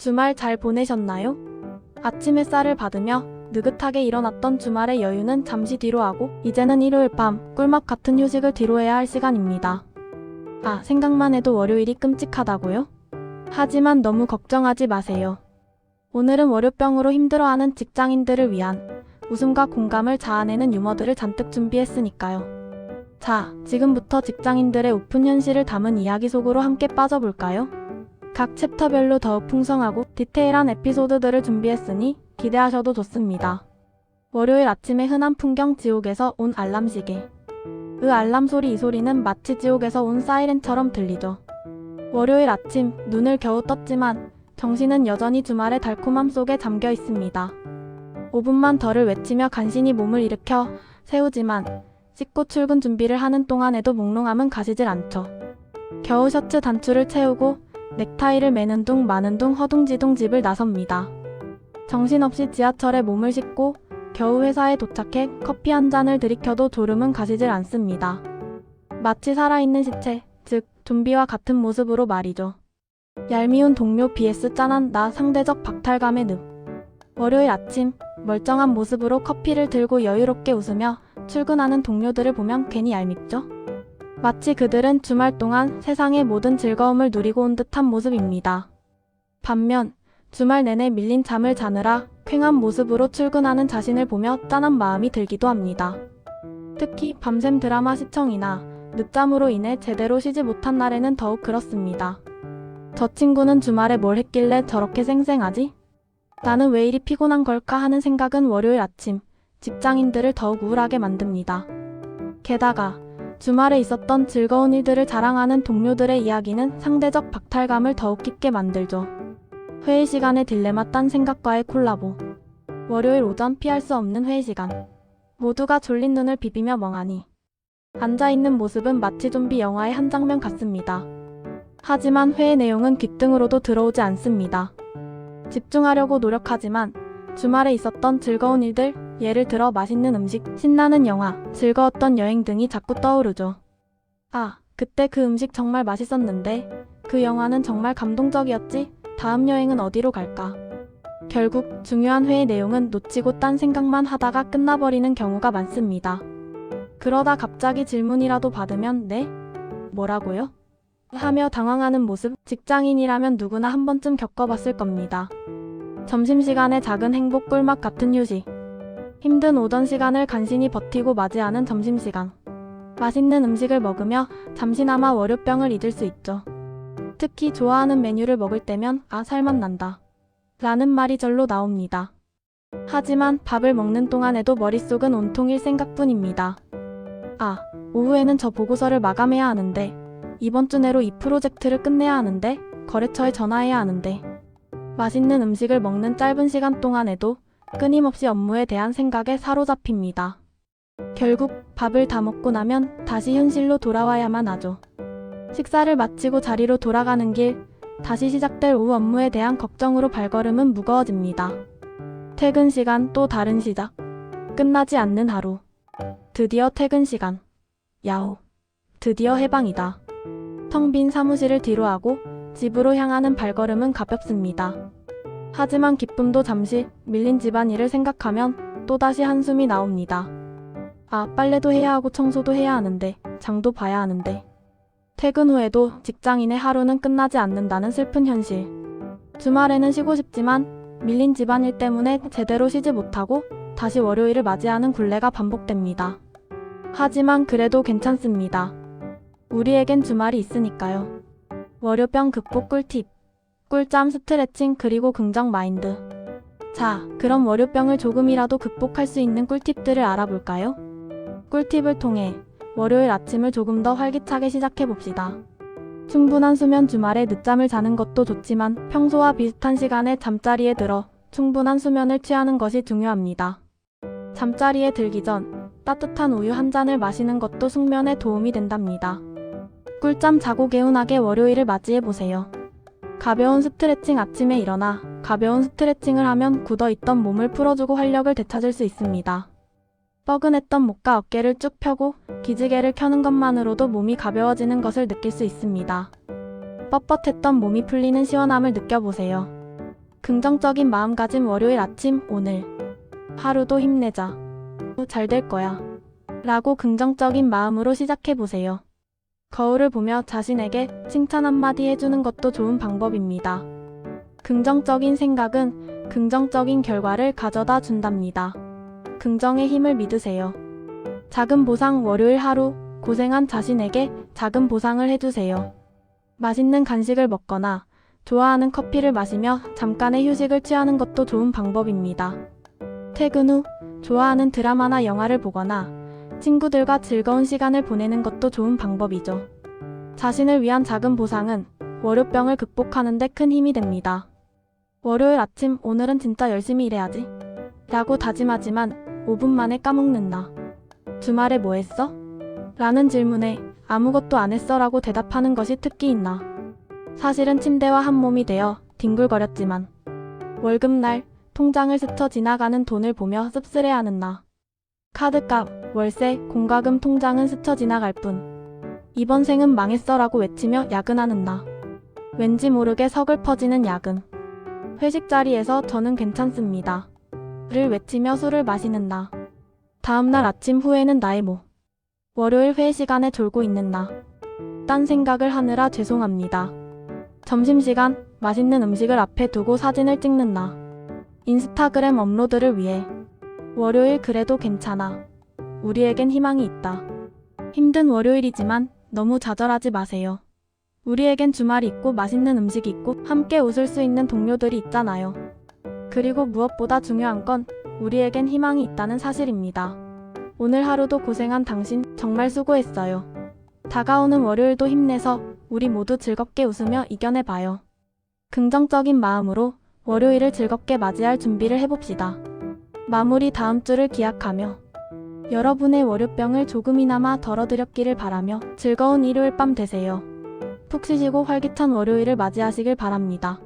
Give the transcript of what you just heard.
주말 잘 보내셨나요? 아침 햇살을 받으며 느긋하게 일어났던 주말의 여유는 잠시 뒤로 하고 이제는 일요일 밤 꿀맛 같은 휴식을 뒤로해야 할 시간입니다. 생각만 해도 월요일이 끔찍하다고요? 하지만 너무 걱정하지 마세요. 오늘은 월요병으로 힘들어하는 직장인들을 위한 웃음과 공감을 자아내는 유머들을 잔뜩 준비했으니까요. 자, 지금부터 직장인들의 오픈 현실을 담은 이야기 속으로 함께 빠져볼까요? 각 챕터별로 더욱 풍성하고 디테일한 에피소드들을 준비했으니 기대하셔도 좋습니다. 월요일 아침의 흔한 풍경, 지옥에서 온 알람 시계. 알람 소리, 이 소리는 마치 지옥에서 온 사이렌처럼 들리죠. 월요일 아침, 눈을 겨우 떴지만 정신은 여전히 주말의 달콤함 속에 잠겨 있습니다. 5분만 더를 외치며 간신히 몸을 일으켜 세우지만 씻고 출근 준비를 하는 동안에도 몽롱함은 가시질 않죠. 겨우 셔츠 단추를 채우고 넥타이를 매는 둥 마는 둥 허둥지둥 집을 나섭니다. 정신없이 지하철에 몸을 싣고 겨우 회사에 도착해 커피 한 잔을 들이켜도 졸음은 가시질 않습니다. 마치 살아있는 시체, 즉 좀비와 같은 모습으로 말이죠. 얄미운 동료 vs 짠한 나, 상대적 박탈감의 늪. 월요일 아침 멀쩡한 모습으로 커피를 들고 여유롭게 웃으며 출근하는 동료들을 보면 괜히 얄밉죠? 마치 그들은 주말 동안 세상의 모든 즐거움을 누리고 온 듯한 모습입니다. 반면 주말 내내 밀린 잠을 자느라 쾌한 모습으로 출근하는 자신을 보며 짠한 마음이 들기도 합니다. 특히 밤샘 드라마 시청이나 늦잠으로 인해 제대로 쉬지 못한 날에는 더욱 그렇습니다. 저 친구는 주말에 뭘 했길래 저렇게 쌩쌩하지? 나는 왜 이리 피곤한 걸까 하는 생각은 월요일 아침 직장인들을 더욱 우울하게 만듭니다. 게다가 주말에 있었던 즐거운 일들을 자랑하는 동료들의 이야기는 상대적 박탈감을 더욱 깊게 만들죠. 회의 시간의 딜레마, 딴 생각과의 콜라보. 월요일 오전 피할 수 없는 회의 시간. 모두가 졸린 눈을 비비며 멍하니 앉아있는 모습은 마치 좀비 영화의 한 장면 같습니다. 하지만 회의 내용은 귓등으로도 들어오지 않습니다. 집중하려고 노력하지만 주말에 있었던 즐거운 일들, 예를 들어 맛있는 음식, 신나는 영화, 즐거웠던 여행 등이 자꾸 떠오르죠. 그때 그 음식 정말 맛있었는데, 그 영화는 정말 감동적이었지, 다음 여행은 어디로 갈까? 결국 중요한 회의 내용은 놓치고 딴 생각만 하다가 끝나버리는 경우가 많습니다. 그러다 갑자기 질문이라도 받으면 네? 뭐라고요? 하며 당황하는 모습, 직장인이라면 누구나 한 번쯤 겪어봤을 겁니다. 점심시간의 작은 행복, 꿀맛 같은 휴식. 힘든 오전 시간을 간신히 버티고 맞이하는 점심시간. 맛있는 음식을 먹으며 잠시나마 월요병을 잊을 수 있죠. 특히 좋아하는 메뉴를 먹을 때면 살맛 난다 라는 말이 절로 나옵니다. 하지만 밥을 먹는 동안에도 머릿속은 온통 일 생각뿐입니다. 오후에는 저 보고서를 마감해야 하는데, 이번 주 내로 이 프로젝트를 끝내야 하는데, 거래처에 전화해야 하는데. 맛있는 음식을 먹는 짧은 시간 동안에도 끊임없이 업무에 대한 생각에 사로잡힙니다. 결국 밥을 다 먹고 나면 다시 현실로 돌아와야만 하죠. 식사를 마치고 자리로 돌아가는 길, 다시 시작될 오후 업무에 대한 걱정으로 발걸음은 무거워집니다. 퇴근 시간, 또 다른 시작. 끝나지 않는 하루. 드디어 퇴근 시간. 야호. 드디어 해방이다. 텅 빈 사무실을 뒤로하고 집으로 향하는 발걸음은 가볍습니다. 하지만 기쁨도 잠시, 밀린 집안일을 생각하면 또다시 한숨이 나옵니다. 빨래도 해야 하고 청소도 해야 하는데, 장도 봐야 하는데. 퇴근 후에도 직장인의 하루는 끝나지 않는다는 슬픈 현실. 주말에는 쉬고 싶지만 밀린 집안일 때문에 제대로 쉬지 못하고 다시 월요일을 맞이하는 굴레가 반복됩니다. 하지만 그래도 괜찮습니다. 우리에겐 주말이 있으니까요. 월요병 극복 꿀팁. 꿀잠, 스트레칭, 그리고 긍정 마인드. 자, 그럼 월요병을 조금이라도 극복할 수 있는 꿀팁들을 알아볼까요? 꿀팁을 통해 월요일 아침을 조금 더 활기차게 시작해봅시다. 충분한 수면, 주말에 늦잠을 자는 것도 좋지만 평소와 비슷한 시간에 잠자리에 들어 충분한 수면을 취하는 것이 중요합니다. 잠자리에 들기 전 따뜻한 우유 한 잔을 마시는 것도 숙면에 도움이 된답니다. 꿀잠 자고 개운하게 월요일을 맞이해보세요. 가벼운 스트레칭, 아침에 일어나 가벼운 스트레칭을 하면 굳어있던 몸을 풀어주고 활력을 되찾을 수 있습니다. 뻐근했던 목과 어깨를 쭉 펴고 기지개를 켜는 것만으로도 몸이 가벼워지는 것을 느낄 수 있습니다. 뻣뻣했던 몸이 풀리는 시원함을 느껴보세요. 긍정적인 마음가짐. 월요일 아침. 오늘 하루도 힘내자. 잘 될 거야. 라고 긍정적인 마음으로 시작해보세요. 거울을 보며 자신에게 칭찬 한마디 해주는 것도 좋은 방법입니다. 긍정적인 생각은 긍정적인 결과를 가져다 준답니다. 긍정의 힘을 믿으세요. 작은 보상. 월요일 하루 고생한 자신에게 작은 보상을 해주세요. 맛있는 간식을 먹거나 좋아하는 커피를 마시며 잠깐의 휴식을 취하는 것도 좋은 방법입니다. 퇴근 후 좋아하는 드라마나 영화를 보거나 친구들과 즐거운 시간을 보내는 것도 좋은 방법이죠. 자신을 위한 작은 보상은 월요병을 극복하는 데 큰 힘이 됩니다. 월요일 아침. 오늘은 진짜 열심히 일해야지. 라고 다짐하지만 5분 만에 까먹는 나. 주말에 뭐 했어? 라는 질문에 아무것도 안 했어 라고 대답하는 것이 특기인 나. 사실은 침대와 한 몸이 되어 뒹굴거렸지만 월급날 통장을 스쳐 지나가는 돈을 보며 씁쓸해하는 나. 카드값, 월세, 공과금 통장은 스쳐 지나갈 뿐 이번 생은 망했어 라고 외치며 야근하는 나. 왠지 모르게 서글퍼지는 야근. 회식 자리에서 저는 괜찮습니다. 를 외치며 술을 마시는 나. 다음날 아침 후에는 나의 모. 월요일 회의 시간에 졸고 있는 나. 딴 생각을 하느라 죄송합니다. 점심시간 맛있는 음식을 앞에 두고 사진을 찍는 나. 인스타그램 업로드를 위해. 월요일 그래도 괜찮아. 우리에겐 희망이 있다. 힘든 월요일이지만 너무 좌절하지 마세요. 우리에겐 주말이 있고 맛있는 음식이 있고 함께 웃을 수 있는 동료들이 있잖아요. 그리고 무엇보다 중요한 건 우리에겐 희망이 있다는 사실입니다. 오늘 하루도 고생한 당신 정말 수고했어요. 다가오는 월요일도 힘내서 우리 모두 즐겁게 웃으며 이겨내봐요. 긍정적인 마음으로 월요일을 즐겁게 맞이할 준비를 해봅시다. 마무리 다음 주를 기약하며 여러분의 월요병을 조금이나마 덜어드렸기를 바라며 즐거운 일요일 밤 되세요. 푹 쉬시고 활기찬 월요일을 맞이하시길 바랍니다.